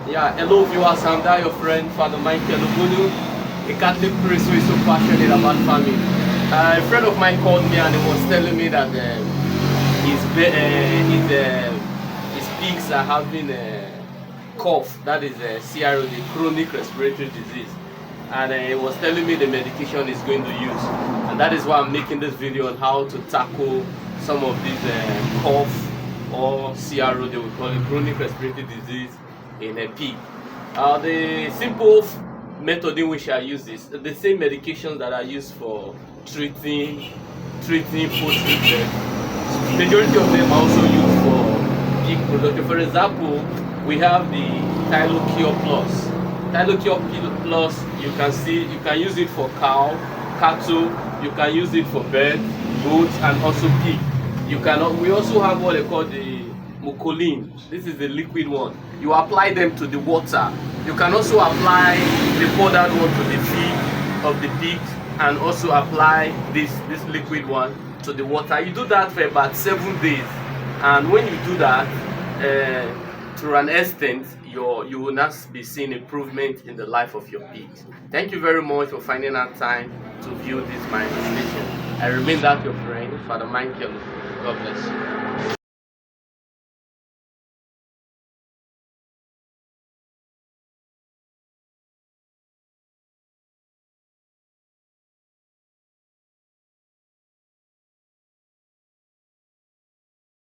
Yeah, hello viewers, I'm there, your friend, Father Michael Ogbunu, a Catholic priest who is so passionate about farming. A friend of mine called me and he was telling me that his pigs are having a cough, that is CRO, the chronic respiratory disease. And he was telling me the medication he's going to use. And that is why I'm making this video on how to tackle some of these cough or CRO, they will call it chronic respiratory disease in a pig. The simple method in which I use this, the same medications that I use for treating poultry pests, majority of them are also used for pig production. For example, we have the Tylocure Plus. Tylocure Plus, you can use it for cow, cattle, you can use it for birds, goats, and also pig. We also have what they call the Mucoline. This is the liquid one. You apply them to the water. You can also apply the powdered one to the feet of the pig and also apply this liquid one to the water. You do that for about 7 days, and when you do that to an extent, you will not be seeing improvement in the life of your pigs. Thank you very much for finding out time to view this my installation. I remain that your friend, Father Michael. God bless you.